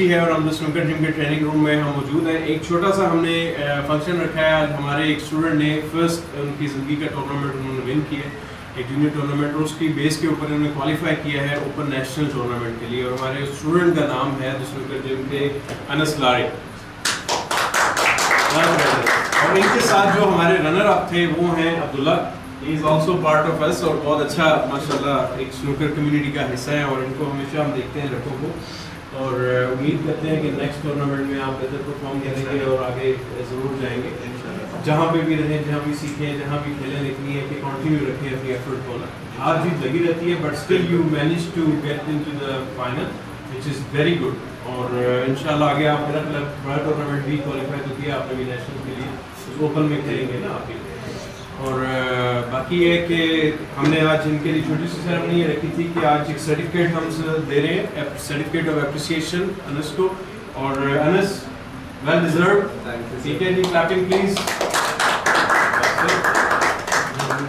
कुरैशी है और हम द स्नूकर जिम के ट्रेनिंग रूम में हम मौजूद हैं। एक छोटा सा हमने फंक्शन रखा है आज। हमारे एक स्टूडेंट ने फर्स्ट उनकी ज़िंदगी का टूर्नामेंट उन्होंने विन किया, एक जूनियर टूर्नामेंट, और उसकी बेस के ऊपर उन्होंने क्वालिफाई किया है ओपन नेशनल टूर्नामेंट के लिए। और हमारे स्टूडेंट का नाम है द स्नूकर जिम के अनस लारिक। और इनके साथ जो हमारे रनर अप थे वो हैं Abdullah, he is also part of us, और बहुत अच्छा माशाल्लाह एक स्नूकर कम्युनिटी का हिस्सा है और इनको हमेशा हम देखते हैं लड़कों को, और उम्मीद करते हैं कि नेक्स्ट टूर्नामेंट में आप बेहतर परफॉर्म करेंगे और आगे ज़रूर जाएंगे। जहाँ पे भी रहें, जहाँ भी सीखें, जहाँ भी खेलें, लेकिन ये कि कंटिन्यू रखें अपनी एफर्ट को ना। हार जीत लगी रहती है but still you manage to get into the final which is very good. और इंशाल्लाह आगे आप मेरा बड़ा टूर्नामेंट भी क्वालिफाई तो किया आपने भी नेशनल के लिए, ओपन में खेलेंगे ना आप भी। और बाकी ये कि हमने आज इनके लिए छोटी सी सेरेमनी ये रखी थी कि आज एक सर्टिफिकेट हम दे रहे हैं, सर्टिफिकेट ऑफ एप्रिसिएशन अनस को। और अनस वेल डिजर्व, ठीक है जी, क्लैपिंग प्लीज,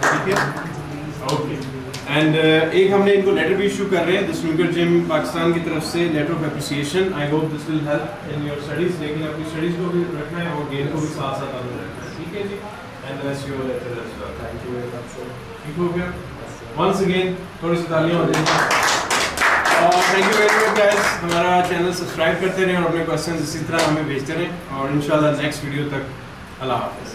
ठीक है, ओके। एंड एक हमने इनको लेटर भी इशू कर रहे हैं द स्नूकर जिम पाकिस्तान की तरफ से, letter of appreciation. I hope this will help in your studies, लेकिन अपनी स्टडीज को भी रखना है और गेम को भी साथ साथ आगे रखना है, ठीक है जी। And that's your letter as well. Thank you very much sir, ठीक हो गया। वंस अगेन थोड़ी सी तालियां हो जाएंगी। और thank you very much guys, हमारा चैनल सब्सक्राइब करते रहें और अपने क्वेश्चंस इसी तरह हमें भेजते रहें, और इंशाल्लाह नेक्स्ट वीडियो तक अल्लाह हाफ़िज़।